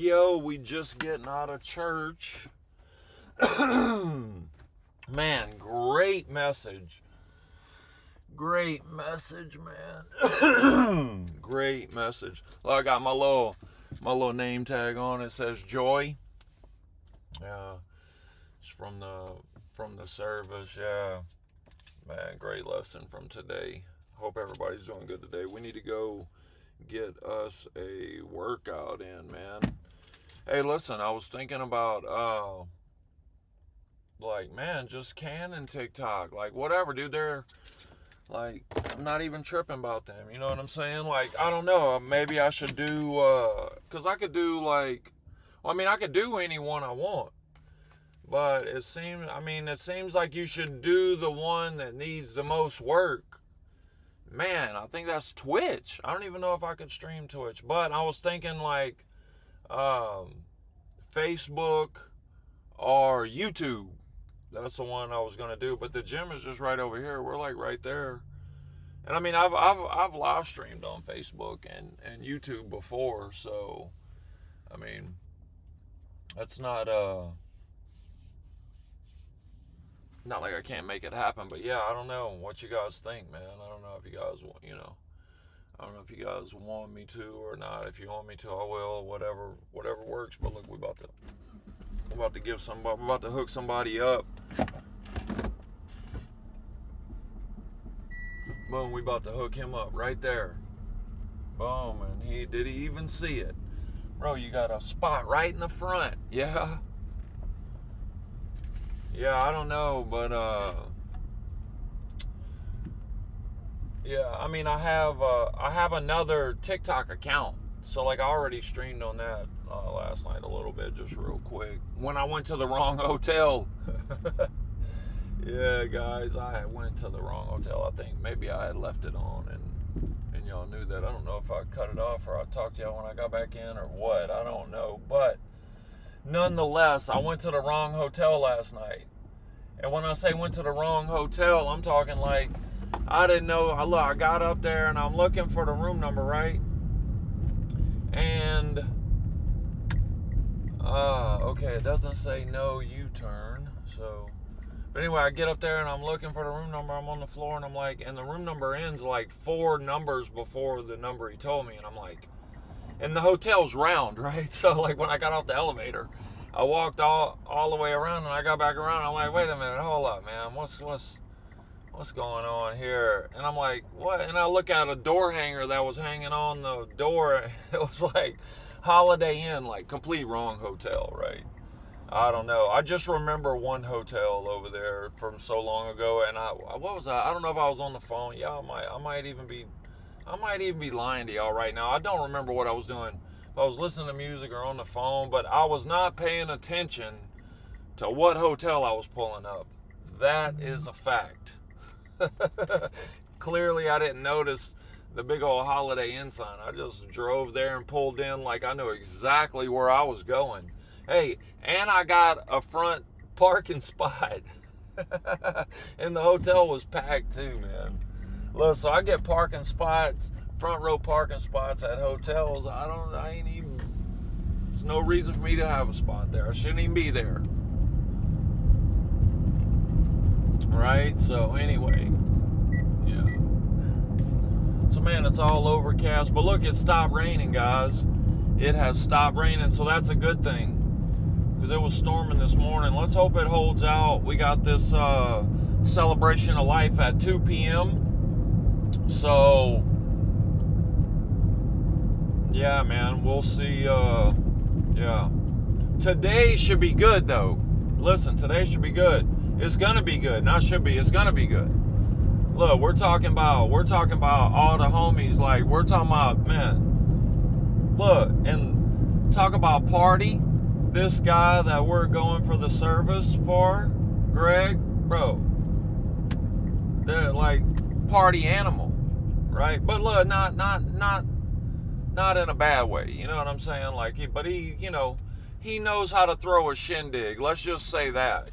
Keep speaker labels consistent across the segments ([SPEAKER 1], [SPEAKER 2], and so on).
[SPEAKER 1] Yo, we just getting out of church. Man, great message. Great message, man. Great message. Well, I got my little name tag on. It says Joy. It's from the service. Yeah, man, great lesson from today. Hope everybody's doing good today. We need to go get us a workout in, man. Hey, listen, I was thinking about man, just Canon TikTok, like whatever, dude. They're like, I'm not even tripping about them. You know what I'm saying? Like, I don't know. Maybe I should do because I could do I could do any one I want. But it seems like you should do the one that needs the most work. Man, I think that's Twitch. I don't even know if I could stream Twitch. But I was thinking Facebook or YouTube. That's the one I was gonna do. But the gym is just right over here. We're like right there. And I mean, I've live streamed on Facebook and YouTube before. So, I mean, that's not like I can't make it happen, but yeah, I don't know what you guys think, man. I don't know if you guys want, I don't know if you guys want me to or not. If you want me to, I will. Whatever works. But look, we're about to hook somebody up. Boom, we about to hook him up right there. Boom, and did he even see it? Bro, you got a spot right in the front. Yeah. Yeah, I don't know, but yeah, I mean, I have another TikTok account, so like I already streamed on that last night a little bit, just real quick. When I went to the wrong hotel. Yeah, guys, I went to the wrong hotel. I think maybe I had left it on, and y'all knew that. I don't know if I cut it off or I talked to y'all when I got back in or what. I don't know, but nonetheless, I went to the wrong hotel last night. And when I say went to the wrong hotel, I'm talking like I didn't know. I got up there and I'm looking for the room number, right? And okay, it doesn't say no U-turn. So, but anyway, I get up there and I'm looking for the room number. I'm on the floor and I'm like, and the room number ends like 4 numbers before the number he told me, and I'm like, and the hotel's round, right? So like when I got off the elevator, I walked all the way around and I got back around. I'm like, wait a minute, hold up, man. What's going on here? And I'm like, what? And I look at a door hanger that was hanging on the door. It was like Holiday Inn, like complete wrong hotel, right? I don't know. I just remember one hotel over there from so long ago. And what was I? I don't know if I was on the phone. Yeah, I might even be lying to y'all right now. I don't remember what I was doing. If I was listening to music or on the phone, but I was not paying attention to what hotel I was pulling up. That is a fact. Clearly, I didn't notice the big old Holiday Inn sign. I just drove there and pulled in like I knew exactly where I was going. Hey, and I got a front parking spot. And the hotel was packed too, man. Look, so I get parking spots, front row parking spots at hotels. There's no reason for me to have a spot there. I shouldn't even be there. Right? So anyway, yeah. So man, it's all overcast. But look, it stopped raining, guys. It has stopped raining, so that's a good thing. Because it was storming this morning. Let's hope it holds out. We got this celebration of life at 2 p.m. So yeah, man, we'll see. Yeah, today should be good though. Listen, today should be good. It's gonna be good. Not should be. It's gonna be good. Look, we're talking about all the homies. Like, we're talking about, man. Look, and talk about party. This guy that we're going for the service for, Greg, bro. They're like party animal, right? But look, not in a bad way. You know what I'm saying? Like, he knows how to throw a shindig. Let's just say that,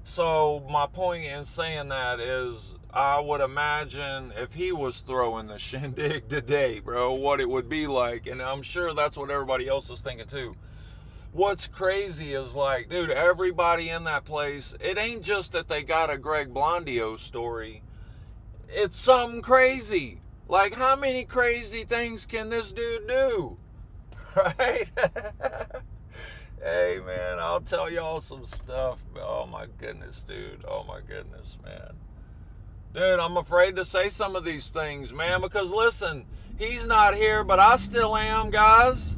[SPEAKER 1] So my point in saying that is, I would imagine if he was throwing the shindig today, bro, what it would be like. And I'm sure that's what everybody else is thinking too. What's crazy is like, dude, everybody in that place, it ain't just that they got a Greg Blondio story. It's something crazy. Like, how many crazy things can this dude do? Right? Hey, man, I'll tell y'all some stuff. Oh, my goodness, dude. Oh, my goodness, man. Dude, I'm afraid to say some of these things, man, because listen, he's not here, but I still am, guys.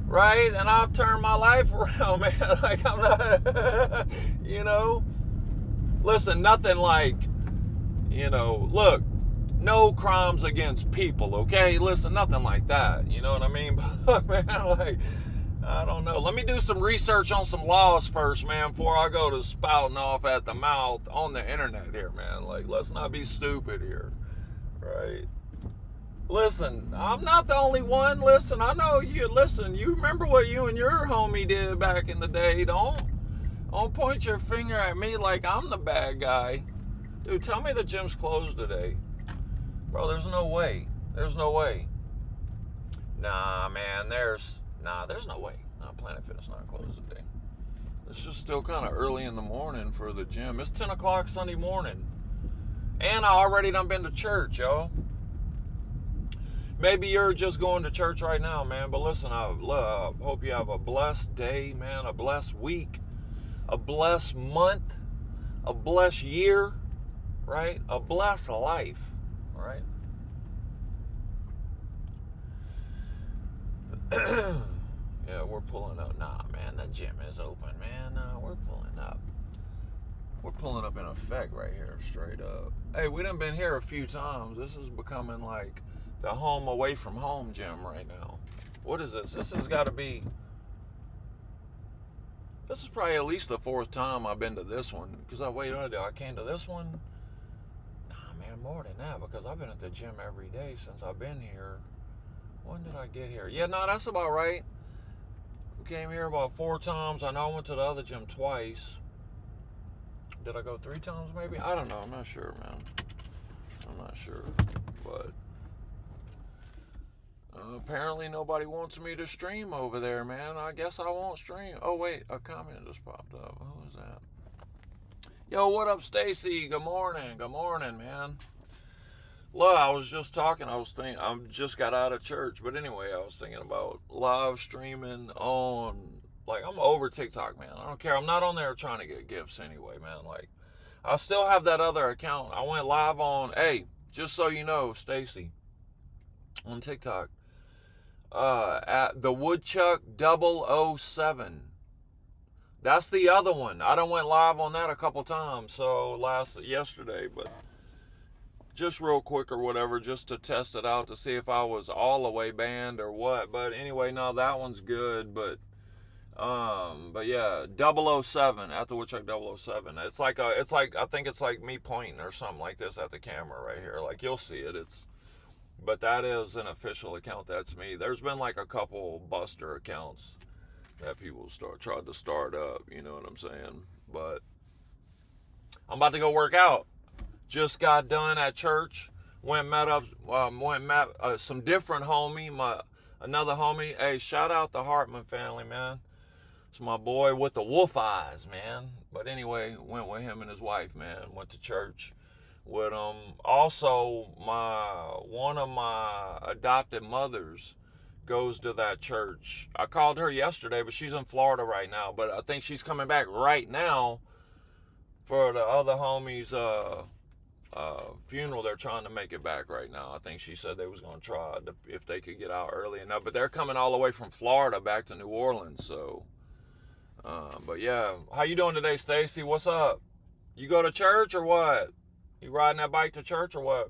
[SPEAKER 1] Right? And I've turned my life around, man. Like, I'm not, you know? Listen, nothing like, look, no crimes against people, okay? Listen, nothing like that. You know what I mean? But, man, like, I don't know. Let me do some research on some laws first, man, before I go to spouting off at the mouth on the internet here, man. Like, let's not be stupid here, right? Listen, I'm not the only one. Listen, I know you. Listen, you remember what you and your homie did back in the day. Don't point your finger at me like I'm the bad guy. Dude, tell me the gym's closed today. Bro, there's no way. There's no way. Nah, man, there's no way. Nah, Planet Fitness not closed today. It's just still kind of early in the morning for the gym. It's 10 o'clock Sunday morning. And I already done been to church, yo. Maybe you're just going to church right now, man. But listen, I hope you have a blessed day, man. A blessed week. A blessed month. A blessed year. Right? A blessed life. Right? Yeah, we're pulling up. Nah, man, the gym is open, man. Nah, we're pulling up. We're pulling up in effect right here, straight up. Hey, we done been here a few times. This is becoming like the home away from home gym right now. What is this? This is probably at least the fourth time I've been to this one. Because I came to this one. Nah, man, more than that. Because I've been at the gym every day since I've been here. When did I get here? Yeah, no, that's about right. We came here about 4 times. I know I went to the other gym twice. Did I go 3 times maybe? I don't know. I'm not sure, man. I'm not sure. But apparently nobody wants me to stream over there, man. I guess I won't stream. Oh, wait. A comment just popped up. Who is that? Yo, what up, Stacy? Good morning. Good morning, man. Look, I was just talking. I just got out of church. But anyway, I was thinking about live streaming on, like, I'm over TikTok, man. I don't care. I'm not on there trying to get gifts anyway, man. Like, I still have that other account. I went live on, hey, just so you know, Stacy, on TikTok, at the Woodchuck 007. That's the other one. I done went live on that a couple times. So yesterday, but just real quick or whatever, just to test it out to see if I was all the way banned or what. But anyway, no, that one's good. But yeah, 007 at the Woodchuck 007. It's like I think it's like me pointing or something like this at the camera right here. Like you'll see it. But that is an official account. That's me. There's been like a couple buster accounts that people tried to start up. You know what I'm saying? But I'm about to go work out. Just got done at church. Met some different homie. Another homie. Hey, shout out the Hartman family, man. It's my boy with the wolf eyes, man. But anyway, went with him and his wife, man. Went to church with them. Also, one of my adopted mothers goes to that church. I called her yesterday, but she's in Florida right now. But I think she's coming back right now for the other homie's funeral. They're trying to make it back right now. I think she said they was going to try if they could get out early enough. But they're coming all the way from Florida back to New Orleans, so... but yeah, how you doing today, Stacy? What's up? You go to church or what? You riding that bike to church or what?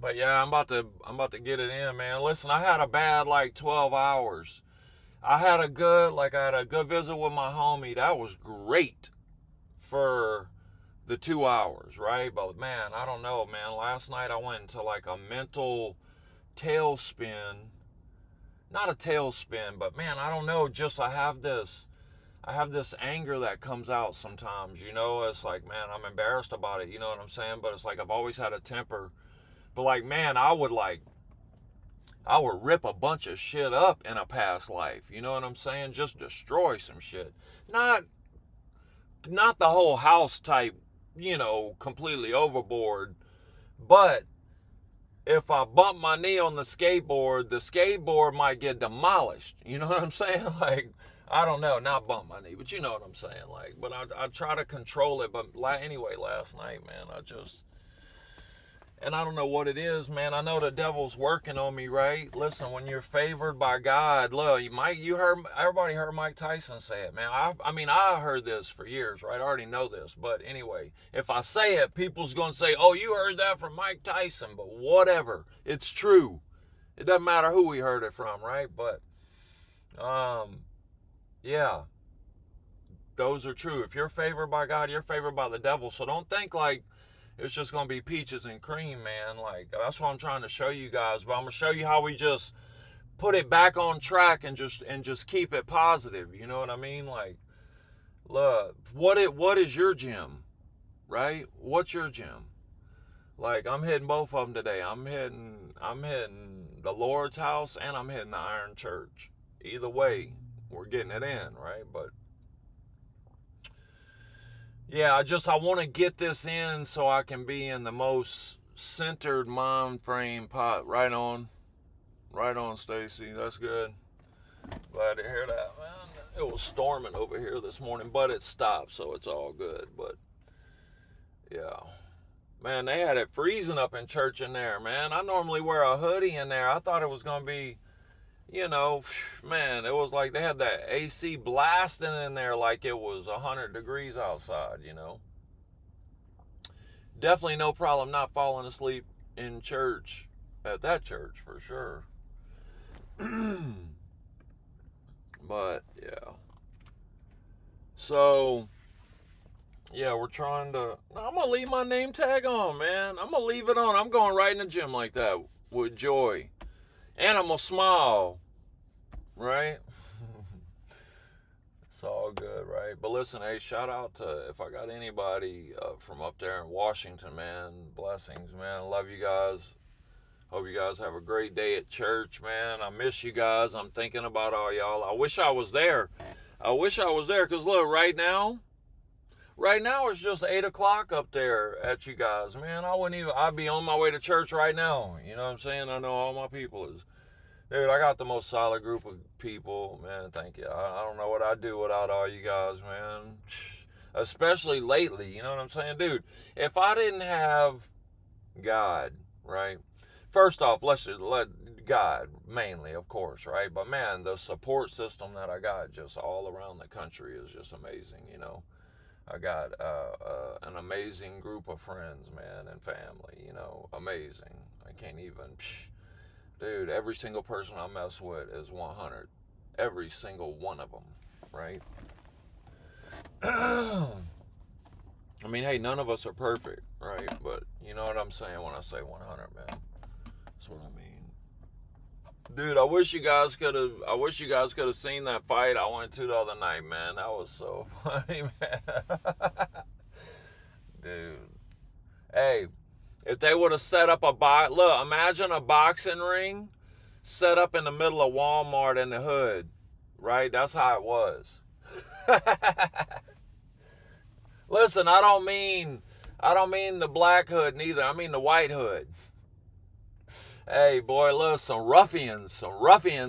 [SPEAKER 1] But yeah, I'm about to get it in, man. Listen, I had a bad 12 hours. I had a good visit with my homie. That was great for the 2 hours, right? But man, I don't know, man. Last night I went into a mental tailspin not a tailspin, but man, I don't know, just I have this anger that comes out sometimes, you know. It's like, man, I'm embarrassed about it, you know what I'm saying? But it's like I've always had a temper. But like, man, I would rip a bunch of shit up in a past life, you know what I'm saying? Just destroy some shit. Not the whole house type, you know, completely overboard, but if I bump my knee on the skateboard might get demolished. You know what I'm saying? Like, I don't know, not bump my knee, but you know what I'm saying. Like, but I try to control it. But anyway, last night, man, and I don't know what it is, man. I know the devil's working on me, right? Listen, when you're favored by God, look, everybody heard Mike Tyson say it, man. I mean, I heard this for years, right? I already know this, but anyway, if I say it, people's going to say, oh, you heard that from Mike Tyson, but whatever. It's true. It doesn't matter who we heard it from, right? But, yeah, those are true. If you're favored by God, you're favored by the devil. So don't think like it's just going to be peaches and cream, man. Like, that's what I'm trying to show you guys. But I'm going to show you how we just put it back on track and just keep it positive. You know what I mean? Like, look, what is your gym, right? What's your gym? Like, I'm hitting both of them today. I'm hitting the Lord's house and I'm hitting the Iron Church. Either way, we're getting it in, right? But yeah, I want to get this in so I can be in the most centered mind frame pot. Right on, Stacy. That's good. Glad to hear that, man. It was storming over here this morning, but it stopped, so it's all good. But yeah, man, they had it freezing up in church in there, man. I normally wear a hoodie in there. I thought it was gonna be, you know, man, it was like they had that AC blasting in there like it was 100 degrees outside, you know. Definitely no problem not falling asleep in church, at that church for sure. But, yeah. So, yeah, we're trying to, I'm going to leave my name tag on, man. I'm going to leave it on. I'm going right in the gym like that with joy. And I'm going to smile, right? It's all good, right? But listen, hey, shout out to, if I got anybody from up there in Washington, man, blessings, man. I love you guys. Hope you guys have a great day at church, man. I miss you guys. I'm thinking about all y'all. I wish I was there. Because look, right now it's just 8 o'clock up there at you guys, man. I'd be on my way to church right now. You know what I'm saying? I know all my people is, dude, I got the most solid group of people, man. Thank you. I don't know what I'd do without all you guys, man. Especially lately, you know what I'm saying? Dude, if I didn't have God, right? First off, let's let God mainly, of course, right? But man, the support system that I got just all around the country is just amazing, you know. I got an amazing group of friends, man, and family, you know, amazing. I can't even, dude, every single person I mess with is 100. Every single one of them, right? I mean, hey, none of us are perfect, right? But you know what I'm saying when I say 100, man. That's what I mean. Dude, I wish you guys could have seen that fight I went to the other night, man. That was so funny, man. Dude. Hey, if they would have set up look, imagine a boxing ring set up in the middle of Walmart in the hood, right? That's how it was. Listen, I don't mean the black hood neither. I mean the white hood. Hey, boy, look, some ruffians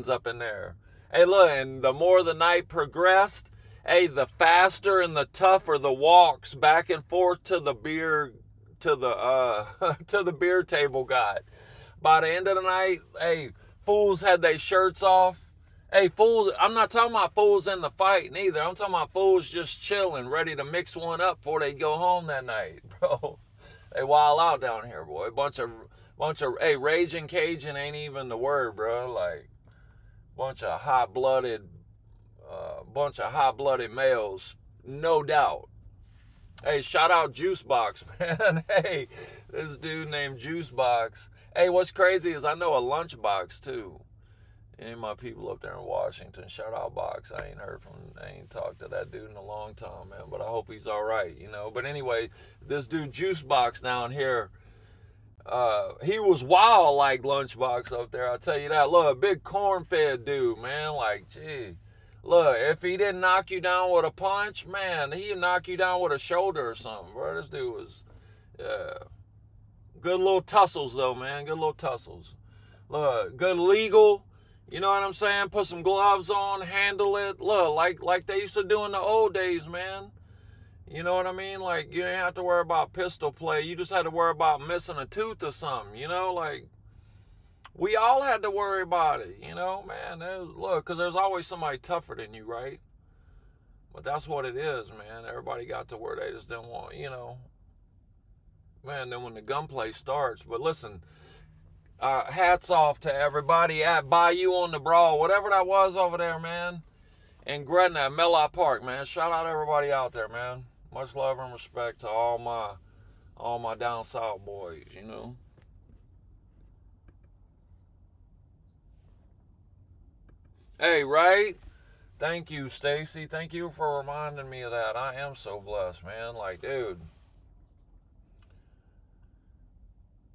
[SPEAKER 1] up in there. Hey, look, and the more the night progressed, hey, the faster and the tougher the walks back and forth to the beer, to the beer table got. By the end of the night, hey, fools had their shirts off. Hey, fools, I'm not talking about fools in the fight neither. I'm talking about fools just chilling, ready to mix one up before they go home that night, bro. They wild out down here, boy. Bunch of, hey, raging Cajun ain't even the word, bro. Like, bunch of hot-blooded males, no doubt. Hey, shout out Juicebox, man. Hey, this dude named Juicebox. Hey, what's crazy is I know a Lunchbox, too. Any of my people up there in Washington, shout out Box. I ain't talked to that dude in a long time, man. But I hope he's all right, you know. But anyway, this dude Juice Box down here, he was wild like Lunchbox up there. I'll tell you that. Look, big corn-fed dude, man. Like, gee, look, if he didn't knock you down with a punch, man, he'd knock you down with a shoulder or something, bro. This dude was, good little tussles though, man. Good little tussles. Look, good legal. You know what I'm saying? Put some gloves on, handle it. Look, like they used to do in the old days, man. You know what I mean? Like, you didn't have to worry about pistol play. You just had to worry about missing a tooth or something, you know? Like, we all had to worry about it, you know? Man, look, because there's always somebody tougher than you, right? But that's what it is, man. Everybody got to where they just didn't want, you know? Man, then when the gunplay starts. But listen, hats off to everybody at Bayou on the Brawl, whatever that was over there, man. In Gretna at Melot Park, man. Shout out everybody out there, man. Much love and respect to all my down south boys, you know. Hey, right? Thank you, Stacy. Thank you for reminding me of that. I am so blessed, man. Like, dude.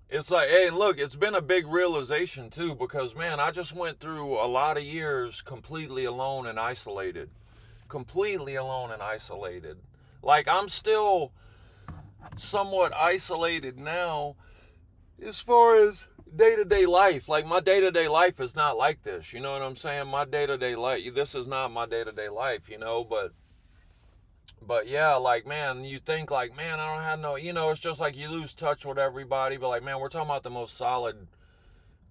[SPEAKER 1] It's like, hey, look, it's been a big realization too, because man, I just went through a lot of years completely alone and isolated. Completely alone and isolated. Like, I'm still somewhat isolated now as far as day-to-day life. Like, my day-to-day life is not like this, you know what I'm saying? My day-to-day life, this is not my day-to-day life, you know, but yeah, like, man, you think like, man, I don't have no, you know, it's just like you lose touch with everybody, but like, man, we're talking about the most solid,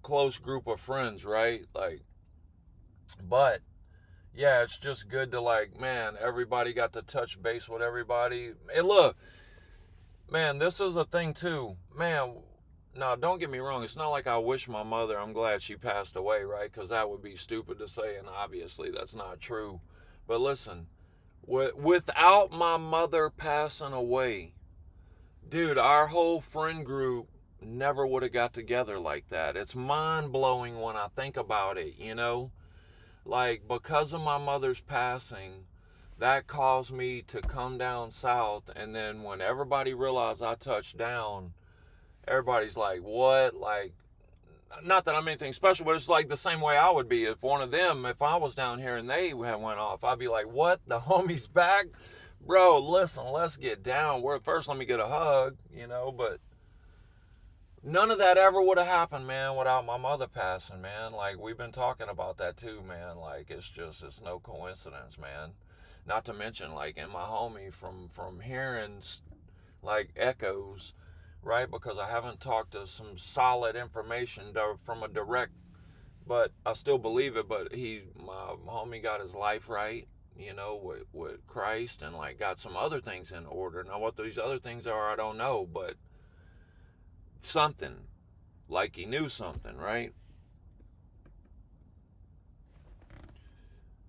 [SPEAKER 1] close group of friends, right? Like, but yeah, it's just good to like, man, everybody got to touch base with everybody. And look, man, this is a thing too, man. Now, don't get me wrong, it's not like I wish my mother, I'm glad she passed away, right? Because that would be stupid to say, and obviously that's not true. But listen, without my mother passing away, dude, our whole friend group never would have got together like that. It's mind-blowing when I think about it, you know? Like, because of my mother's passing, that caused me to come down south, and then when everybody realized I touched down, everybody's like, what? Like, not that I'm anything special, but it's like the same way I would be if one of them, if I was down here and they had went off, I'd be like, what? The homie's back? Bro, listen, let's get down. First, let me get a hug, you know, but none of that ever would have happened, man, without my mother passing, man. Like, we've been talking about that too, man. Like, it's no coincidence, man. Not to mention, like, and my homie from hearing, like, echoes, right? Because I haven't talked to some solid information from a direct, but I still believe it. But my homie got his life right, you know, with Christ, and like got some other things in order. Now, what these other things are, I don't know, but something, like he knew something, right?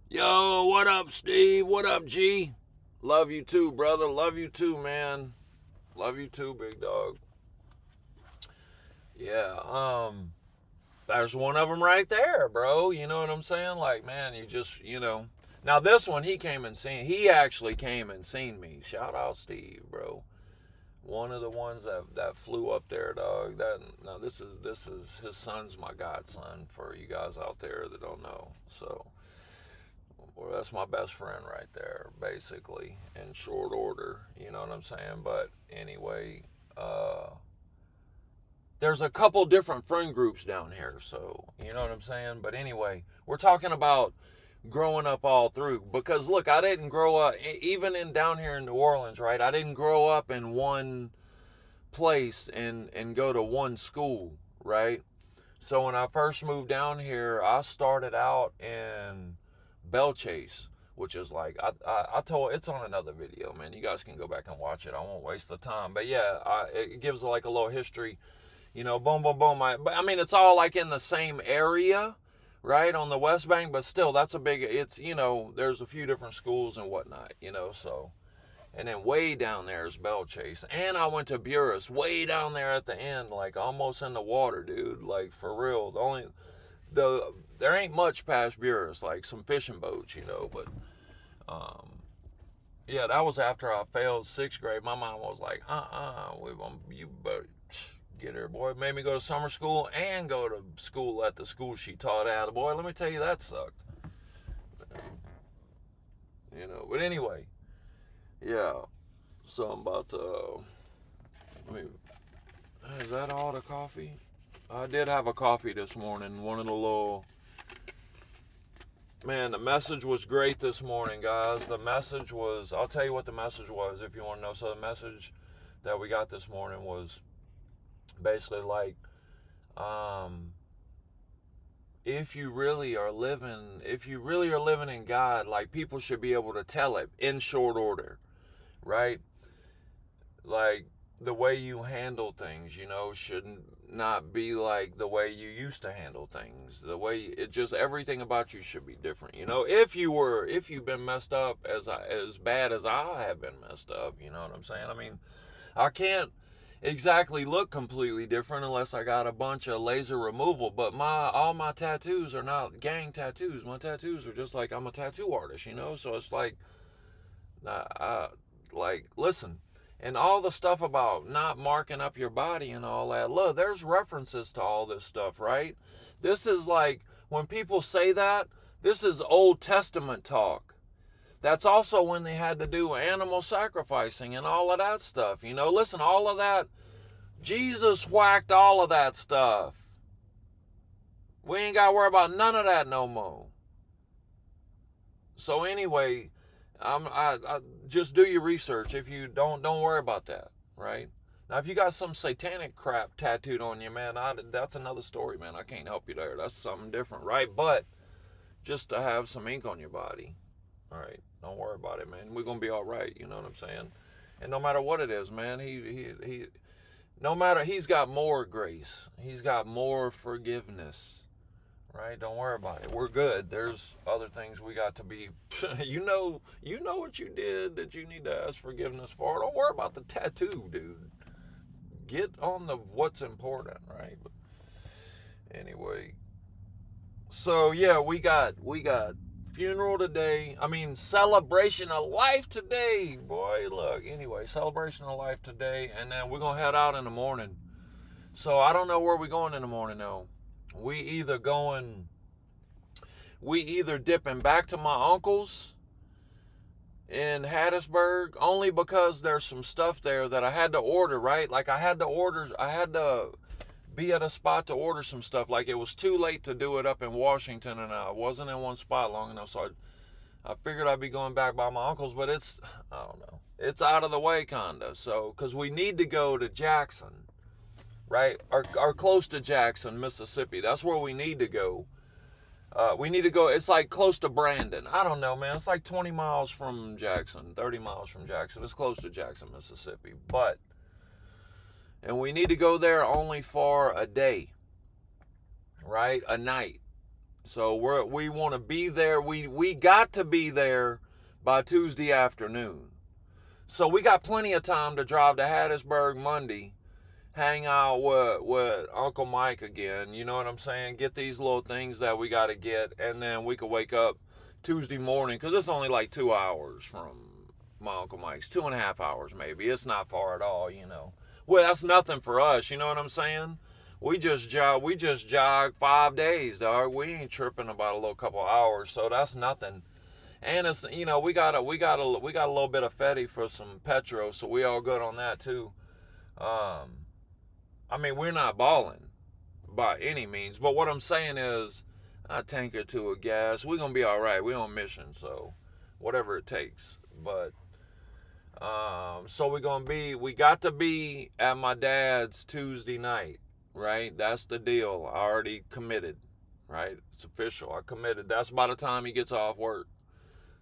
[SPEAKER 1] Yo, what up, Steve? What up, G? Love you too, brother. Love you too, man. Love you too, big dog. Yeah, there's one of them right there, bro. You know what I'm saying? Like, man, you just, you know. Now, this one, he actually came and seen me. Shout out Steve, bro. One of the ones that flew up there, dog. Now, this is, his son's my godson, for you guys out there that don't know. So, well, that's my best friend right there, basically, in short order. You know what I'm saying? But anyway, there's a couple different friend groups down here, so you know what I'm saying. But anyway, we're talking about growing up all through, because look, I didn't grow up even down here in New Orleans, right? I didn't grow up in one place and go to one school, right? So when I first moved down here, I started out in Belle Chase, which is like, I told, it's on another video, man. You guys can go back and watch it. I won't waste the time. But yeah, it gives like a little history. You know, boom, boom, boom. But I mean, it's all like in the same area, right, on the West Bank. But still, that's a big, it's, you know, there's a few different schools and whatnot, you know, so. And then way down there is Belle Chase. And I went to Buras, way down there at the end, like almost in the water, dude. Like, for real. there ain't much past Buras, like some fishing boats, but um, yeah, that was after I failed 6th grade. My mom was like, you better get her, boy. Made me go to summer school and go to school at the school she taught at. Boy, let me tell you, that sucked. But anyway, yeah. So I'm about to, is that all the coffee? I did have a coffee this morning. One of the little, man, the message was great this morning, guys. The message was, I'll tell you what the message was if you want to know. So the message that we got this morning was basically like, if you really are living in God, like, people should be able to tell it in short order, right? Like, the way you handle things, shouldn't not be like the way you used to handle things. The way it just, everything about you should be different. If you've been messed up as bad as I have been messed up, you know what I'm saying? I mean, I can't exactly look completely different unless I got a bunch of laser removal, but all my tattoos are not gang tattoos. My tattoos are just like, I'm a tattoo artist, so it's like, listen, and all the stuff about not marking up your body and all that, look, there's references to all this stuff, right? This is like, when people say that, this is Old Testament talk. That's also when they had to do animal sacrificing and all of that stuff. Listen, all of that, Jesus whacked all of that stuff. We ain't got to worry about none of that no more. So anyway, I just do your research. If you don't worry about that, right? Now, if you got some satanic crap tattooed on you, man, that's another story, man. I can't help you there. That's something different, right? But just to have some ink on your body, all right, don't worry about it, man. We're gonna be all right. You know what I'm saying? And no matter what it is, man, he's got more grace. He's got more forgiveness. Right? Don't worry about it. We're good. There's other things we got to be, you know what you did that you need to ask forgiveness for. Don't worry about the tattoo, dude. Get on the what's important, right? But anyway, so yeah, we got funeral today. I mean, celebration of life today, boy. Look, anyway, celebration of life today, and then we're gonna head out in the morning. So I don't know where we're going in the morning though. We either dipping back to my uncle's in Hattiesburg, only because there's some stuff there that I had to order, right? Like, I had to be at a spot to order some stuff. Like, it was too late to do it up in Washington, and I wasn't in one spot long enough, so I figured I'd be going back by my uncle's, but I don't know. It's out of the way, kinda. So, because we need to go to Jackson, right? Or close to Jackson, Mississippi. That's where we need to go. We need to go, it's like close to Brandon. I don't know, man. It's like 20 miles from Jackson, 30 miles from Jackson. It's close to Jackson, Mississippi. And we need to go there only for a day, right? A night. So we want to be there. We got to be there by Tuesday afternoon. So we got plenty of time to drive to Hattiesburg Monday, hang out with Uncle Mike again, you know what I'm saying? Get these little things that we got to get, and then we could wake up Tuesday morning, because it's only like 2 hours from my Uncle Mike's, 2.5 hours maybe. It's not far at all, Well, that's nothing for us, you know what I'm saying? We just jog 5 days, dog. We ain't tripping about a little couple hours, so that's nothing. And it's, we got a little bit of Fetty for some petro, so we all good on that too. I mean, we're not balling by any means, but what I'm saying is, a tank or two of gas, we're going to be all right. We're on mission, so whatever it takes. But, so we got to be at my dad's Tuesday night, right? That's the deal. I already committed, right? It's official. I committed. That's by the time he gets off work.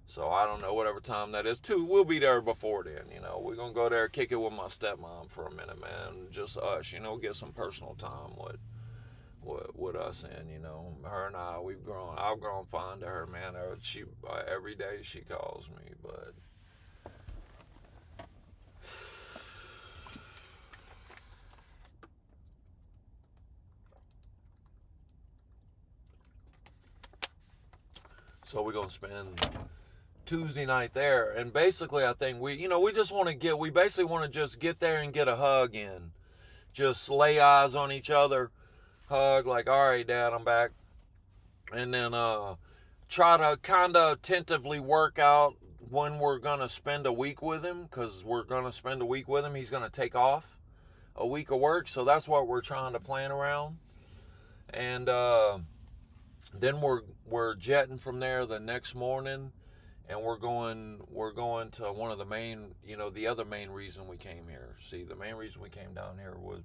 [SPEAKER 1] So I don't know, whatever time that is. We'll be there before then, We're going to go there, kick it with my stepmom for a minute, man. Just us, get some personal time with us. And, her and I've grown fond of her, man. Every day she calls me, but So we're going to spend Tuesday night there. And basically, I think we just want to we basically want to just get there and get a hug in. Just lay eyes on each other, hug, like, all right, Dad, I'm back. And then try to kind of tentatively work out when we're going to spend a week with him, because we're going to spend a week with him. He's going to take off a week of work, so that's what we're trying to plan around. And then we're jetting from there the next morning, and we're going to one of the main, the other main reason we came here. See, the main reason we came down here was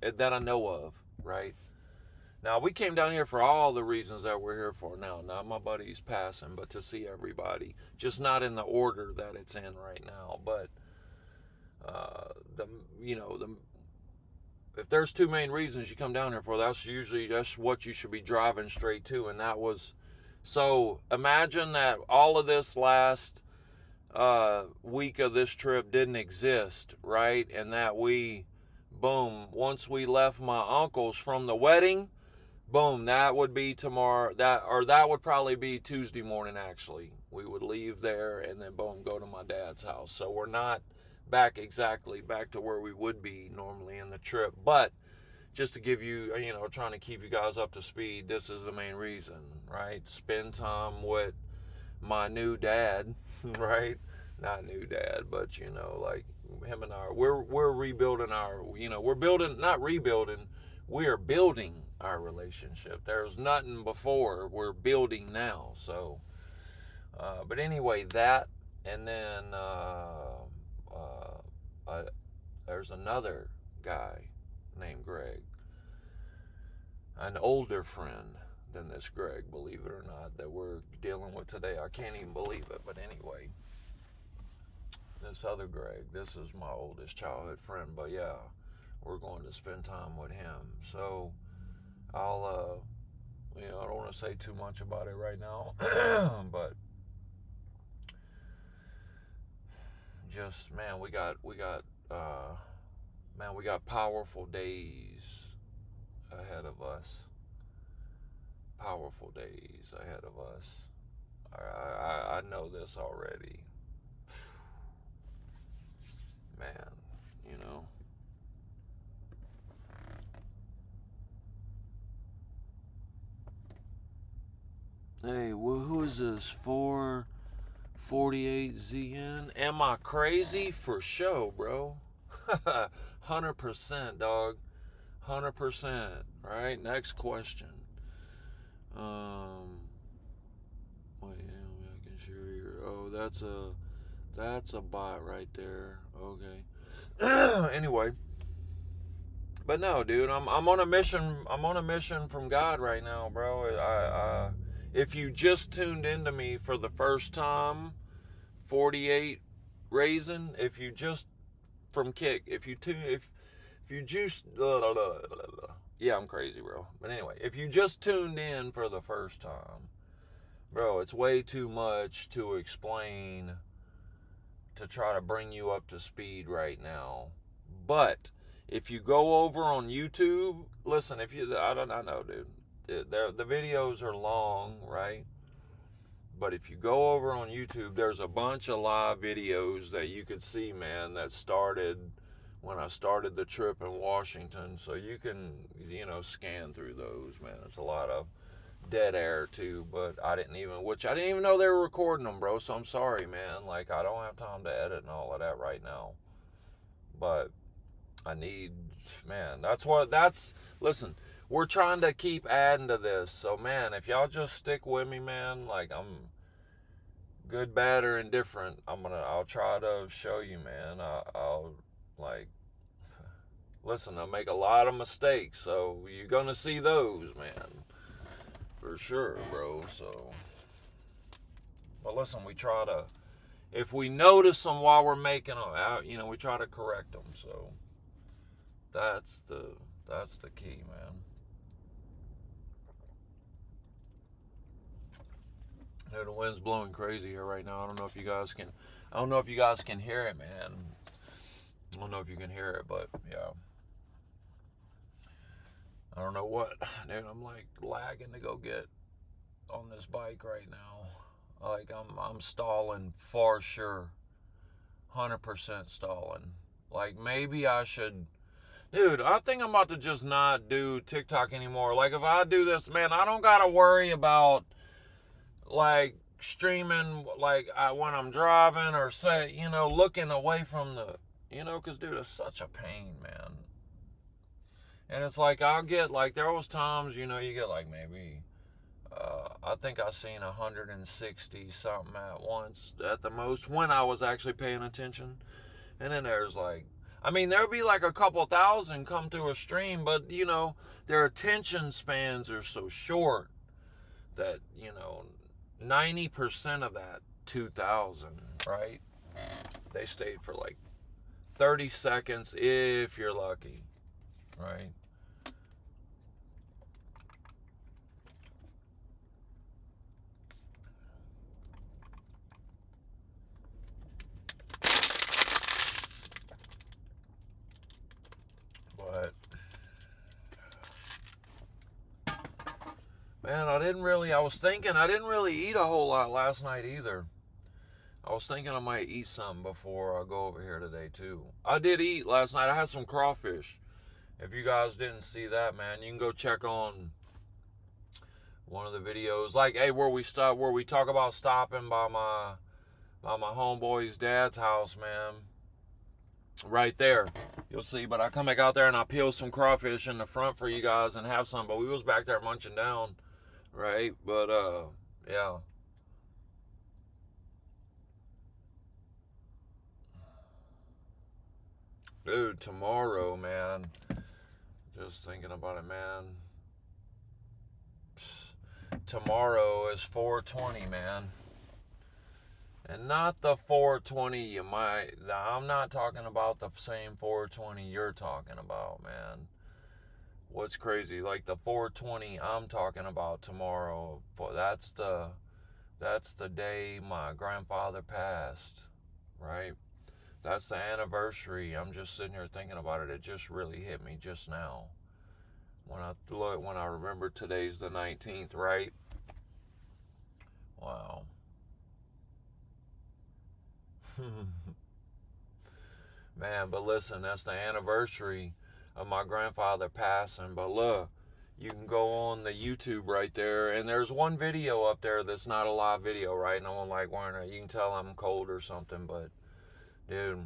[SPEAKER 1] that I know of, right? Now, we came down here for all the reasons that we're here for now. Not my buddy's passing, but to see everybody. Just not in the order that it's in right now. But, if there's two main reasons you come down here for, that's what you should be driving straight to. And that was, so imagine that all of this last week of this trip didn't exist, right? And that once we left my uncle's from the wedding, boom, that would be tomorrow, that would probably be Tuesday morning, actually. We would leave there and then, boom, go to my dad's house. So we're not back to where we would be normally in the trip. But just to give you, trying to keep you guys up to speed, this is the main reason, right? Spend time with my new dad, right? Not new dad, but, like him and we're rebuilding we are building our relationship. There's nothing before, we're building now. So but anyway, that, and then there's another guy named Greg, an older friend than this Greg, believe it or not, that we're dealing with today. I can't even believe it, but anyway, this other Greg, this is my oldest childhood friend. But yeah, we're going to spend time with him. So I'll I don't want to say too much about it right now, but just, man, we got powerful days ahead of us. Powerful days ahead of us. I know this already. Man, Hey, well, who is this? 448ZN? Am I crazy? For sure, bro. 100%, dog. 100%. Right? Next question. Wait, I can share your. Oh, that's a bot right there. Okay. Anyway. But no, dude, I'm on a mission. I'm on a mission from God right now, bro. If you just tuned into me for the first time, 48 Raisin, if you just from Kick, if you just yeah, I'm crazy, bro. But anyway, if you just tuned in for the first time, bro, it's way too much to explain to try to bring you up to speed right now. But if you go over on YouTube, listen, I know, dude. The videos are long, right? But if you go over on YouTube, there's a bunch of live videos that you could see, man, that started when I started the trip in Washington. So you can, scan through those, man. It's a lot of dead air too, but I didn't even know they were recording them, bro. So I'm sorry, man. Like, I don't have time to edit and all of that right now. But I need, man, listen, we're trying to keep adding to this. So, man, if y'all just stick with me, man, like, I'm good, bad, or indifferent, I'll try to show you, man. I'll listen, I'll make a lot of mistakes, so you're gonna see those, man, for sure, bro. So, but listen, we try to, if we notice them while we're making them out, we try to correct them. So that's the key, man. The wind's blowing crazy here right now. I don't know if you guys can hear it, man. I don't know if you can hear it, but yeah. I don't know what, dude. I'm like lagging to go get on this bike right now. Like I'm stalling for sure. 100% stalling. Like maybe I should. Dude, I think I'm about to just not do TikTok anymore. Like if I do this, man, I don't gotta worry about like streaming like when I'm driving or say, looking away from the, because dude, it's such a pain, man. And it's like I'll get like there was times, you get like maybe I think I seen 160 something at once at the most when I was actually paying attention. And then there's like, I mean, there'll be like a couple thousand come through a stream, but their attention spans are so short that 90% of that 2,000, right? They stayed for like 30 seconds if you're lucky, right? But man, I didn't really eat a whole lot last night either. I was thinking I might eat something before I go over here today too. I did eat last night. I had some crawfish. If you guys didn't see that, man, you can go check on one of the videos. Like, hey, where we talk about stopping by my homeboy's dad's house, man. Right there. You'll see. But I come back out there and I peel some crawfish in the front for you guys and have some. But we was back there munching down. Right? But yeah. Dude, tomorrow, man. Just thinking about it, man. Tomorrow is 420, man. And not the 420 you might. I'm not talking about the same 420 you're talking about, man. What's crazy? Like the 420 I'm talking about tomorrow. That's the day my grandfather passed, right? That's the anniversary. I'm just sitting here thinking about it. It just really hit me just now. When I remember today's the 19th, right? Wow. Man, but listen, that's the anniversary of my grandfather passing. But look, you can go on the YouTube right there, and there's one video up there that's not a live video, right? No one like wearing it. You can tell I'm cold or something, but dude,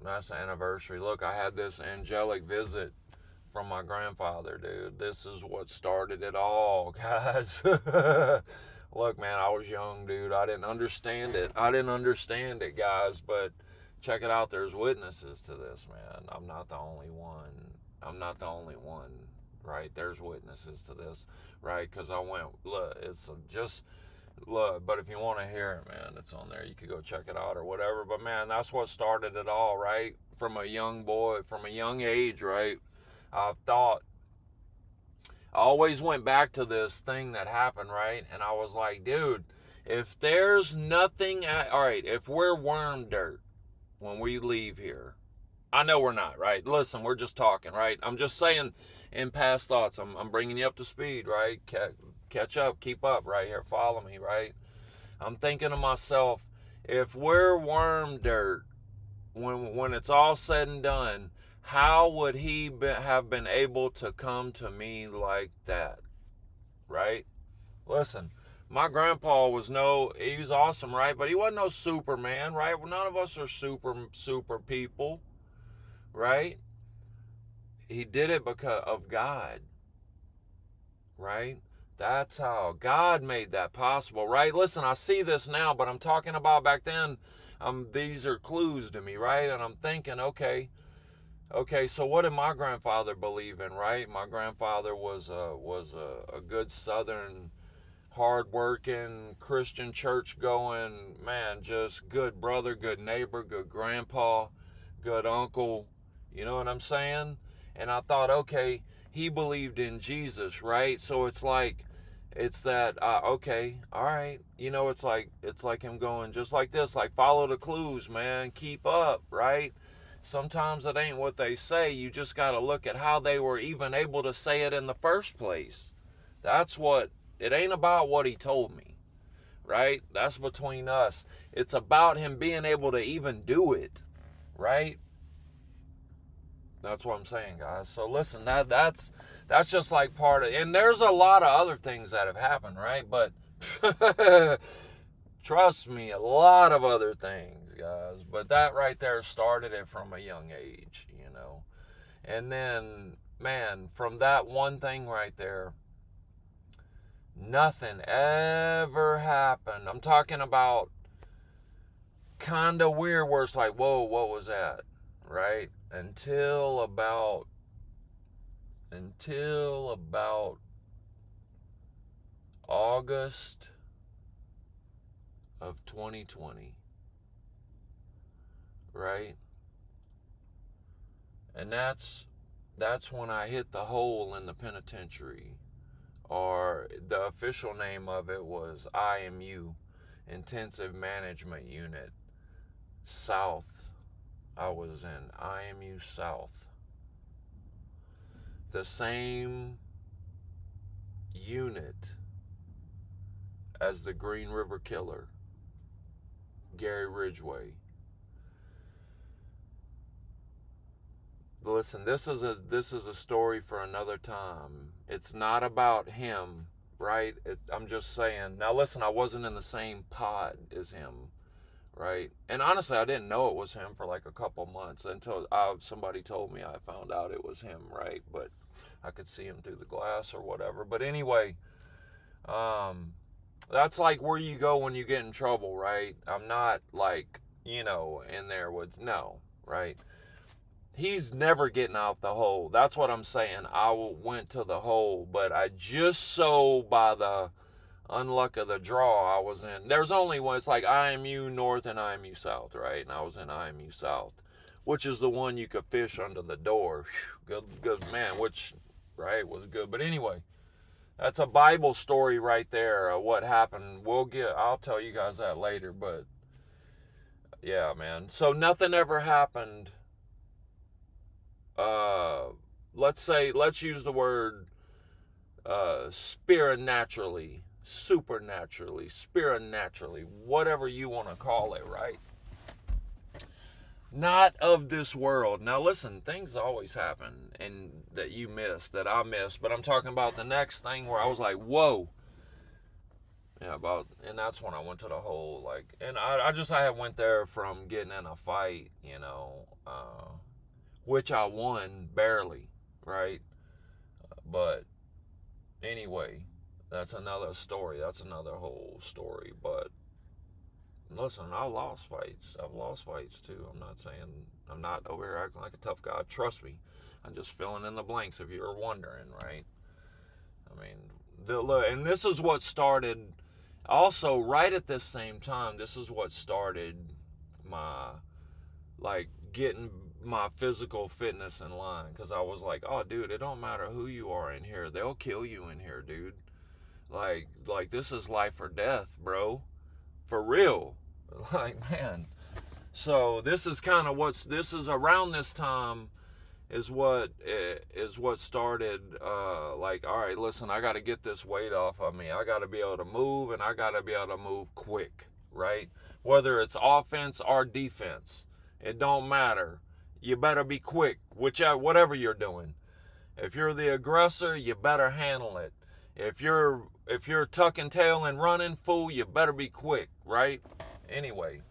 [SPEAKER 1] that's the anniversary. Look, I had this angelic visit from my grandfather, dude. This is what started it all, guys. Look, man, I was young, dude. I didn't understand it, guys, but check it out. There's witnesses to this, man. I'm not the only one, right? There's witnesses to this, right? Because I went, look, but if you want to hear it, man, it's on there. You could go check it out or whatever. But, man, that's what started it all, right? From a young boy, from a young age, right? I always went back to this thing that happened, right? And I was like, dude, if there's nothing, all right, if we're worm dirt when we leave here, I know we're not, right? Listen, we're just talking, right? I'm just saying in past thoughts, I'm bringing you up to speed, right? Catch up, keep up right here, follow me, right? I'm thinking to myself, if we're worm dirt when it's all said and done, how would he have been able to come to me like that, right? Listen, my grandpa he was awesome, right? But he wasn't no Superman, right? Well, none of us are super people, right? He did it because of God, right? That's how God made that possible, right? Listen, I see this now, but I'm talking about back then. These are clues to me, right? And I'm thinking, okay, so what did my grandfather believe in, right? My grandfather was a good Southern, hard-working, Christian, church-going, man, just good brother, good neighbor, good grandpa, good uncle, you know what I'm saying? And I thought, okay, he believed in Jesus, right? So it's that, okay, all right, it's like him going just like this, like follow the clues, man, keep up, right? Sometimes it ain't what they say. You just got to look at how they were even able to say it in the first place. It ain't about what he told me, right? That's between us. It's about him being able to even do it, right? That's what I'm saying, guys. So listen, that's just like part of, and there's a lot of other things that have happened, right? But trust me, a lot of other things, guys. But that right there started it from a young age, you know. And then, man, from that one thing right there, nothing ever happened. I'm talking about kind of weird where it's like, whoa, what was that? Right? Until about August of 2020. Right? And that's when I hit the hole in the penitentiary, or the official name of it was IMU, Intensive Management Unit South. I was in IMU South, the same unit as the Green River Killer, Gary Ridgway. Listen, this is a story for another time. It's not about him, right? I'm just saying. Now listen, I wasn't in the same pod as him, right? And honestly, I didn't know it was him for like a couple months until somebody told me. I found out it was him, right? But I could see him through the glass or whatever. But anyway, that's like where you go when you get in trouble, right? I'm not like, in there with, no, right? He's never getting out the hole. That's what I'm saying. I went to the hole, but I just so by the unluck of the draw, I was in. There's only one. It's like IMU North and IMU South, right? And I was in IMU South, which is the one you could fish under the door. Whew, good man, which, right, was good. But anyway, that's a Bible story right there of what happened. I'll tell you guys that later, but yeah, man. So nothing ever happened. Let's use the word supernaturally, whatever you want to call it, right? Not of this world. Now listen, things always happen and that you miss, that I missed, but I'm talking about the next thing where I was like, whoa. Yeah, and that's when I went to the whole, like, and I had went there from getting in a fight, which I won barely, right? But anyway, that's another story. That's another whole story. But listen, I've lost fights too. I'm not over here acting like a tough guy. Trust me. I'm just filling in the blanks if you're wondering, right? I mean, and this is what started, also right at this same time, this is what started my, like, getting my physical fitness in line, because I was like, oh dude, it don't matter who you are in here, they'll kill you in here, dude. Like this is life or death, bro, for real. Like, man. So this is kind of this is around this time is what started, like, all right, listen, I got to get this weight off of me. I got to be able to move, and I got to be able to move quick, right? Whether it's offense or defense, it don't matter. You better be quick, whatever you're doing. If you're the aggressor, you better handle it. If you're tucking tail and running, fool, you better be quick, right? Anyway,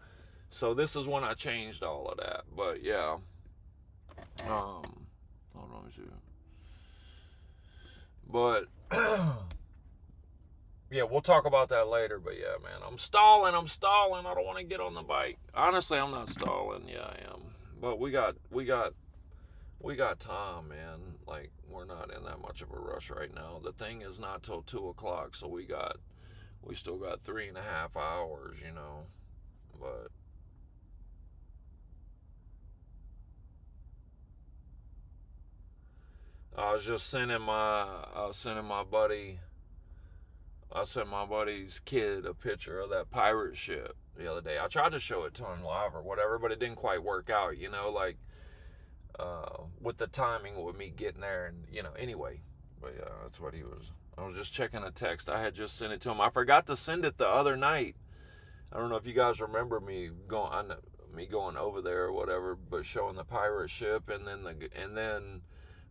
[SPEAKER 1] so this is when I changed all of that. But yeah, hold on, but yeah, we'll talk about that later. But yeah, man, I'm stalling. I don't want to get on the bike. Honestly, I'm not stalling. Yeah, I am. But we got time, man. Like, we're not in that much of a rush right now. The thing is not till 2:00, so we still got 3.5 hours, But I sent my buddy's kid a picture of that pirate ship the other day. I tried to show it to him live or whatever, but it didn't quite work out, like, with the timing with me getting there and, anyway. But yeah, that's what he was. I was just checking a text. I had just sent it to him. I forgot to send it the other night. I don't know if you guys remember me going over there or whatever, but showing the pirate ship, and then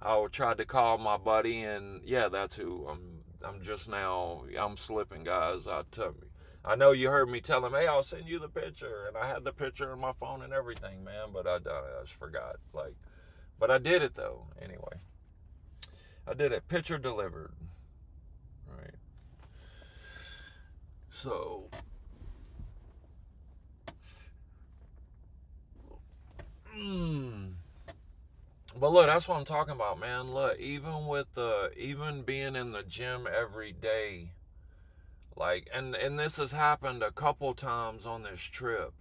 [SPEAKER 1] I tried to call my buddy, and yeah, that's who I'm just now. I'm slipping, guys. I know you heard me tell him, hey, I'll send you the picture, and I had the picture on my phone and everything, man. But I just forgot. But I did it though. Anyway, I did it. Picture delivered. Right. So. But look, that's what I'm talking about, man. Look, even being in the gym every day, and this has happened a couple times on this trip,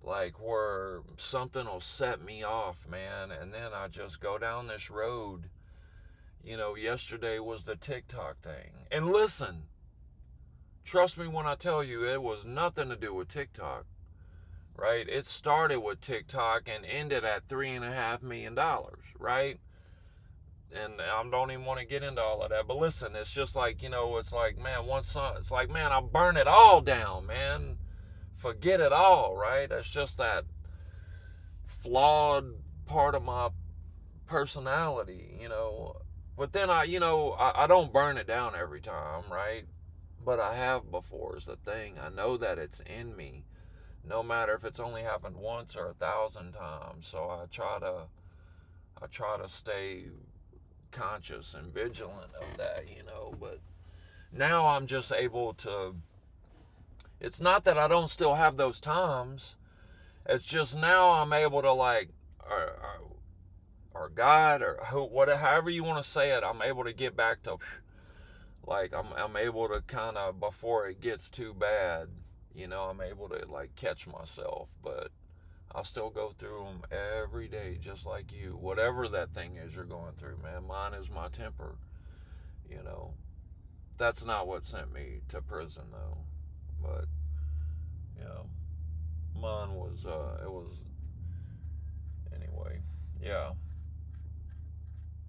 [SPEAKER 1] where something will set me off, man, and then I just go down this road. Yesterday was the TikTok thing. And listen, trust me when I tell you, it was nothing to do with TikTok. Right? It started with TikTok and ended at $3.5 million, right? And I don't even want to get into all of that. But listen, it's just it's like, man, it's like, man, I'll burn it all down, man. Forget it all, right? It's just that flawed part of my personality, But then I don't burn it down every time, right? But I have before is the thing. I know that it's in me. No matter if it's only happened once or 1,000 times. So I try to stay conscious and vigilant of that, But now I'm just able to. It's not that I don't still have those times. It's just now I'm able to or God or however you want to say it. I'm able to get back to I'm able to kind of before it gets too bad. I'm able to catch myself, but I'll still go through them every day, just like you. Whatever that thing is you're going through, man. Mine is my temper. That's not what sent me to prison, though. But mine was. It was anyway. Yeah.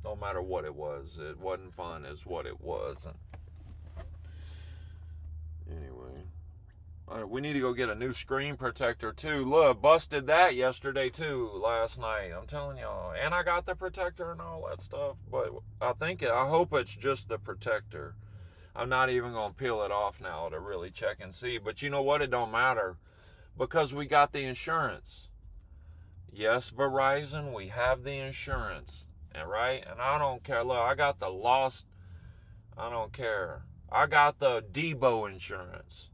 [SPEAKER 1] No matter what it wasn't fun, is what it was. And anyway. We need to go get a new screen protector too. Look, busted that yesterday too, last night. I'm telling y'all. And I got the protector and all that stuff. But I hope it's just the protector. I'm not even going to peel it off now to really check and see. But you know what? It don't matter. Because we got the insurance. Yes, Verizon, we have the insurance. And right? And I don't care. Look, I got the lost. I don't care. I got the Debo insurance.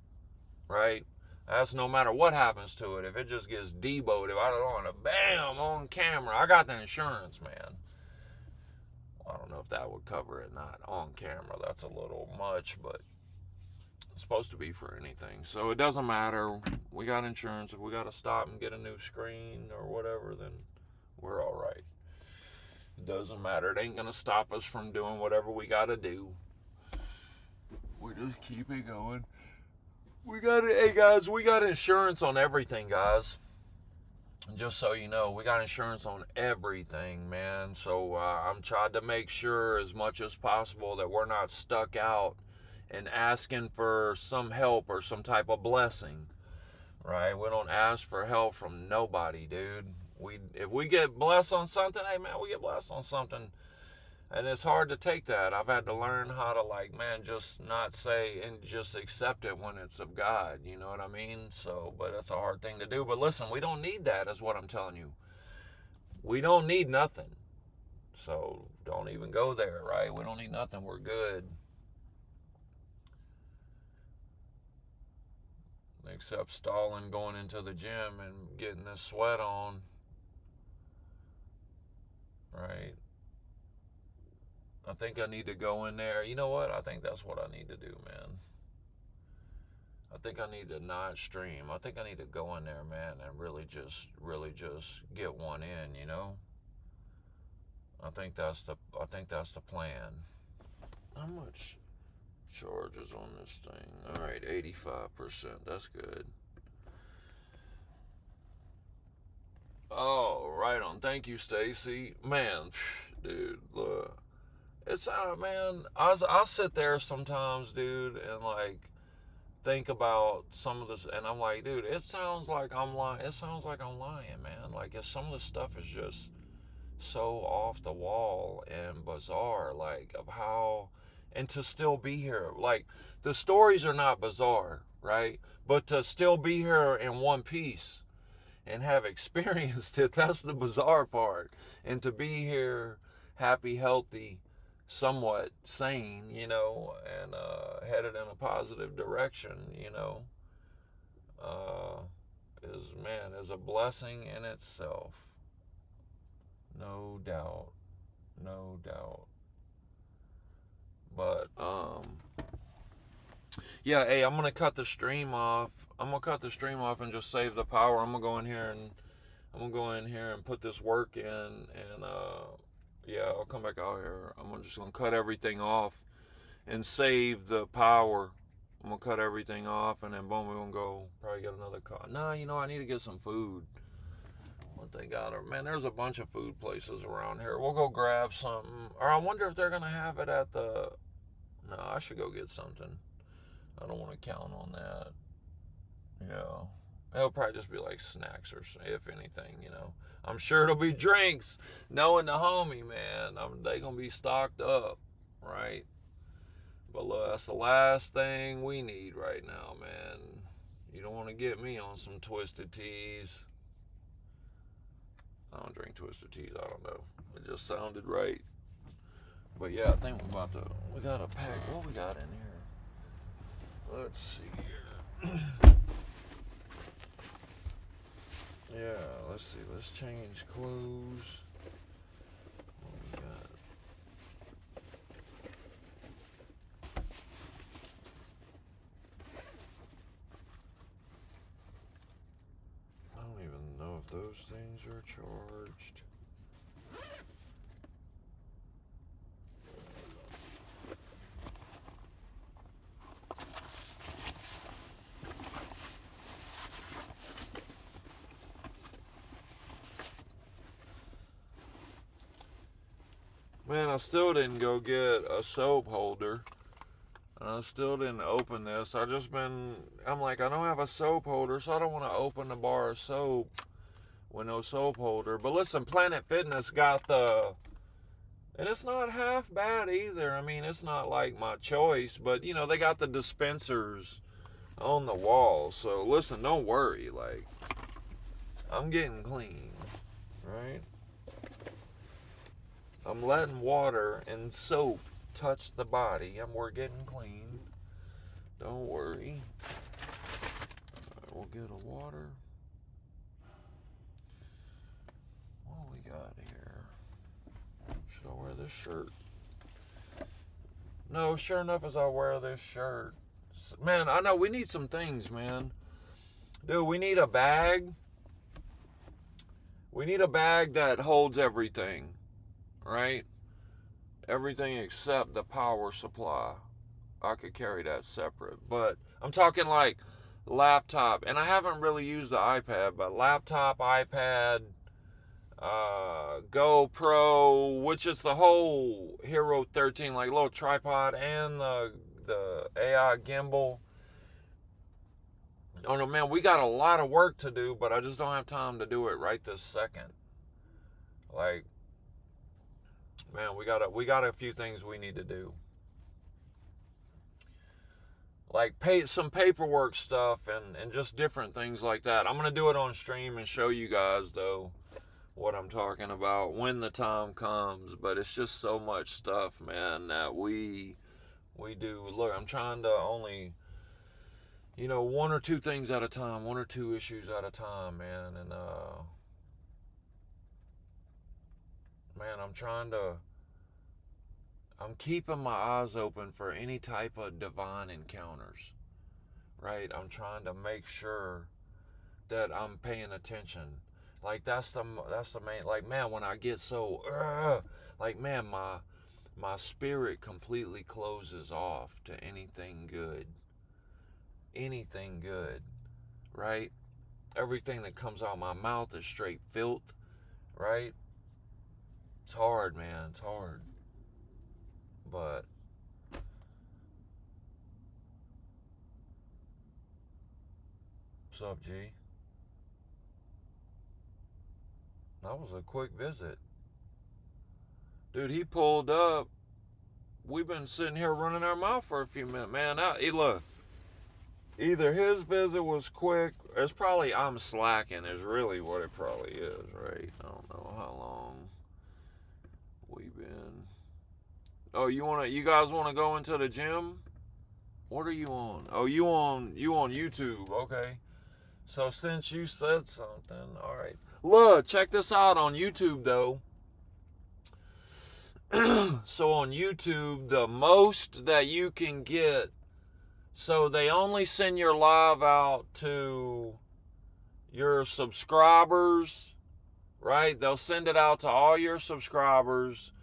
[SPEAKER 1] Right? That's no matter what happens to it. If it just gets deboed, if I don't want to, bam, on camera. I got the insurance, man. I don't know if that would cover it, not on camera. That's a little much, but it's supposed to be for anything. So it doesn't matter. We got insurance. If we got to stop and get a new screen or whatever, then we're all right. It doesn't matter. It ain't going to stop us from doing whatever we got to do. We just keep it going. Hey guys, we got insurance on everything, guys. Just so you know, we got insurance on everything, man. So I'm trying to make sure as much as possible that we're not stuck out and asking for some help or some type of blessing, right? We don't ask for help from nobody, dude. If we get blessed on something, hey man, we get blessed on something. And it's hard to take that. I've had to learn how to just not say and just accept it when it's of God. You know what I mean? So, but it's a hard thing to do. But listen, we don't need that, is what I'm telling you. We don't need nothing. So don't even go there, right? We don't need nothing. We're good. Except stalling going into the gym and getting this sweat on. Right? I think I need to go in there. You know what? I think that's what I need to do, man. I think I need to not stream. I think I need to go in there, man, and really just get one in, I think that's the plan. How much charge is on this thing? All right, 85%. That's good. Oh, right on. Thank you, Stacy. Man, dude, look. it's man. I sit there sometimes, dude, and like think about some of this, and I'm like, dude, it sounds like I'm lying. It sounds like I'm lying, man. Like if some of this stuff is just so off the wall and bizarre, like of how, and to still be here, like the stories are not bizarre, right? But to still be here in one piece and have experienced it, that's the bizarre part. And to be here happy, healthy, somewhat sane, and headed in a positive direction, uh, is a blessing in itself. No doubt. No doubt. But yeah, hey, I'm gonna cut the stream off. I'm gonna cut the stream off and just save the power. I'm gonna go in here and put this work in, and yeah, I'll come back out here. I'm just gonna cut everything off and save the power. I'm gonna cut everything off, and then boom, we're gonna go probably get another car. Nah, I need to get some food. What they got? Man, there's a bunch of food places around here. We'll go grab something. Or I wonder if they're gonna have it at the. No, I should go get something. I don't want to count on that. Yeah. It'll probably just be like snacks or if anything, I'm sure it'll be drinks. Knowing the homie, man, they gonna be stocked up, right? But look, that's the last thing we need right now, man. You don't want to get me on some Twisted Teas. I don't drink Twisted Teas. I don't know. It just sounded right. But yeah, I think we got a pack. What we got in here? Let's see here. Yeah, let's see. Let's change clothes. What we got? I don't even know if those things are charged. Man, I still didn't go get a soap holder. And I still didn't open this. I'm like, I don't have a soap holder, so I don't want to open a bar of soap with no soap holder. But listen, Planet Fitness got and it's not half bad either. I mean, it's not like my choice, but they got the dispensers on the wall. So listen, don't worry. Like, I'm getting clean, right? I'm letting water and soap touch the body, and we're getting clean. Don't worry. Alright, we'll get a water. What do we got here? Should I wear this shirt? No, sure enough, as I wear this shirt. Man, I know we need some things, man. Dude, we need a bag. We need a bag that holds everything. Right? Everything except the power supply. I could carry that separate. But I'm talking like laptop. And I haven't really used the iPad, but laptop, iPad, GoPro, which is the whole Hero 13, like little tripod, and the AI gimbal. Oh no, man, we got a lot of work to do, but I just don't have time to do it right this second. Like, man, we got a few things we need to do. Like some paperwork stuff and just different things like that. I'm going to do it on stream and show you guys, though, what I'm talking about when the time comes. But it's just so much stuff, man, that we do. Look, I'm trying to only, one or two things at a time, one or two issues at a time, man. And, man, I'm keeping my eyes open for any type of divine encounters, right? I'm trying to make sure that I'm paying attention. Like that's the main. Like, man, when I get so, like, man, my spirit completely closes off to anything good, right? Everything that comes out of my mouth is straight filth, right? It's hard, man. It's hard. But what's up, G? That was a quick visit. Dude, he pulled up. We've been sitting here running our mouth for a few minutes, man. Look, either his visit was quick, it's probably I'm slacking is really what it probably is, right? I don't know how long we've been. Oh, you guys wanna go into the gym? What are you on? Oh, you on YouTube, okay. So since you said something, alright. Look, check this out on YouTube though. So on YouTube, the most that you can get, so they only send your live out to your subscribers, right? They'll send it out to all your subscribers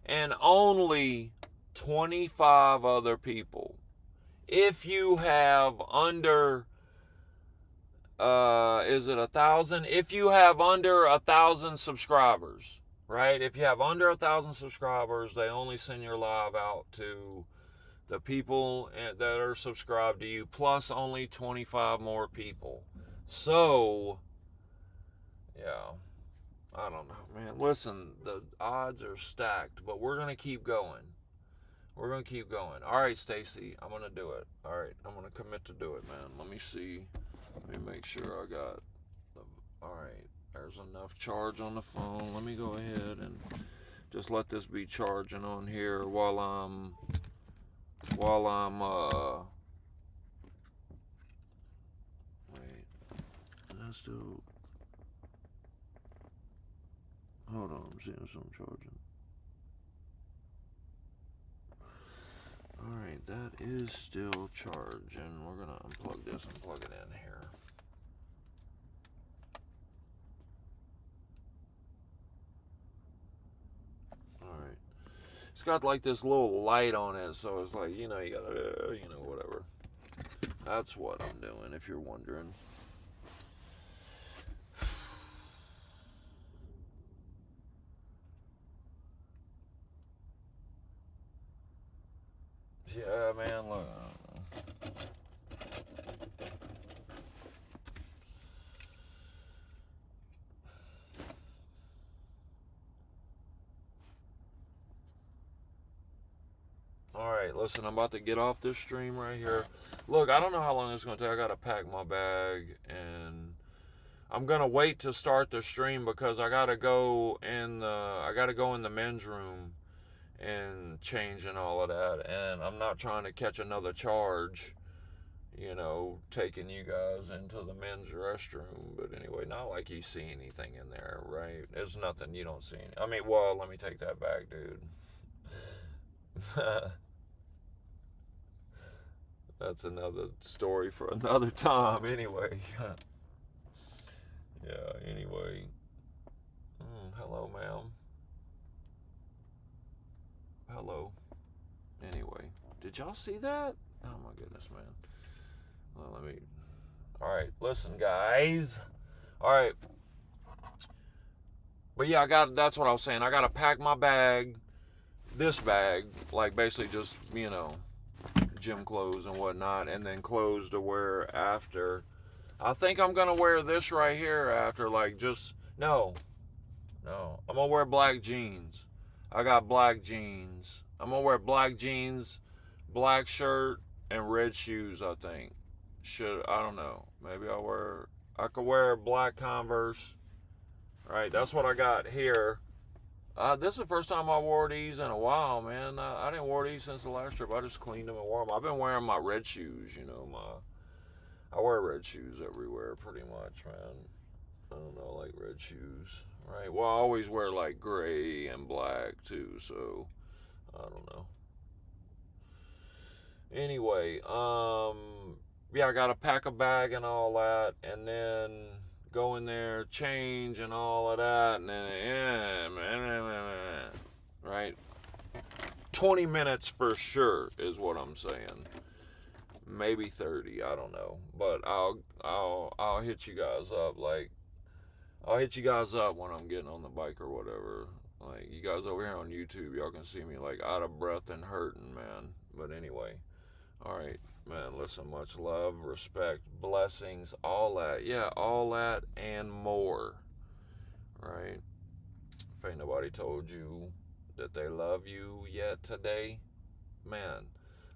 [SPEAKER 1] and only 25 other people. If you have under, is it 1,000? If you have under 1,000 subscribers, right? If you have under 1,000 subscribers, they only send your live out to the people that are subscribed to you, plus only 25 more people. So, yeah, I don't know, man. Listen, the odds are stacked, but we're going to keep going. We're going to keep going. All right, Stacy, I'm going to do it. All right, I'm going to commit to do it, man. Let me see. Let me make sure I got all right, there's enough charge on the phone. Let me go ahead and just let this be charging on here while I'm wait, that's still, hold on, I'm seeing some charging. Alright, that is still charging. We're gonna unplug this and plug it in here. Alright. It's got like this little light on it, so it's like, you gotta, whatever. That's what I'm doing, if you're wondering. Yeah, man, look. Alright, listen, I'm about to get off this stream right here. Look, I don't know how long it's going to take. I got to pack my bag, and I'm going to wait to start the stream because I got to go in the men's room and change and all of that, and I'm not trying to catch another charge, taking you guys into the men's restroom. But anyway, not like you see anything in there, right? There's nothing you don't see. I mean, well, let me take that back, dude. That's another story for another time, anyway. Yeah, anyway. Hello, ma'am. Hello. Anyway, did y'all see that? Oh my goodness, man. Well, alright, listen, guys. Alright. But yeah, that's what I was saying. I gotta pack my bag, this bag, like basically just, gym clothes and whatnot, and then clothes to wear after. I think I'm gonna wear this right here after, no, I'm gonna wear black jeans. I got black jeans. I'm gonna wear black jeans, black shirt, and red shoes, I think. I don't know. Maybe I could wear black Converse. Right, that's what I got here. This is the first time I wore these in a while, man. I didn't wear these since the last trip. I just cleaned them and wore them. I've been wearing my red shoes, I wear red shoes everywhere pretty much, man. I don't know, like red shoes, right? Well, I always wear like gray and black too, so I don't know. Anyway, yeah, I gotta pack a bag and all that, and then go in there, change and all of that, and then, right? 20 minutes for sure is what I'm saying. Maybe 30, I don't know. But I'll hit you guys up, I'll hit you guys up when I'm getting on the bike or whatever. Like, you guys over here on YouTube, y'all can see me like out of breath and hurting, man. But anyway, all right, man, listen, much love, respect, blessings, all that. Yeah, all that and more, right? If ain't nobody told you that they love you yet today, man,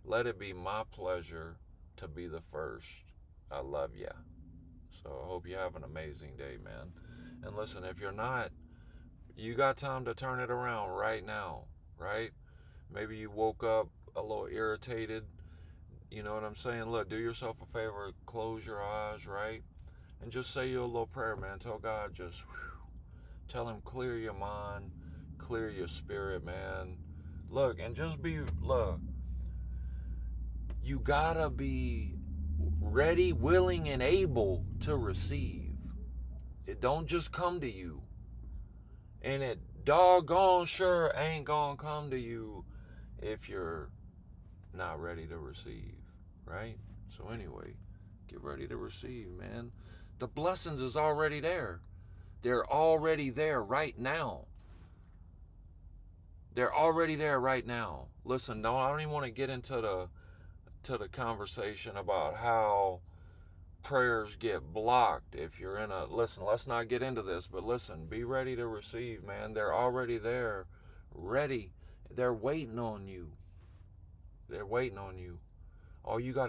[SPEAKER 1] let it be my pleasure to be the first. I love ya. So I hope you have an amazing day, man. And listen, if you're not, you got time to turn it around right now, right? Maybe you woke up a little irritated. You know what I'm saying? Look, do yourself a favor, close your eyes, right? And just say your little prayer, man. Tell God, just tell him, clear your mind, clear your spirit, man. Look, and just look, you gotta be ready, willing, and able to receive. It don't just come to you. And it doggone sure ain't gonna come to you if you're not ready to receive, right? So anyway, get ready to receive, man. The blessings is already there. They're already there right now. They're already there right now. Listen, no, I don't even want to get into the conversation about how prayers get blocked if you're in a, listen, let's not get into this, but listen, be ready to receive, man. They're already there, ready. They're waiting on you. They're waiting on you. All you got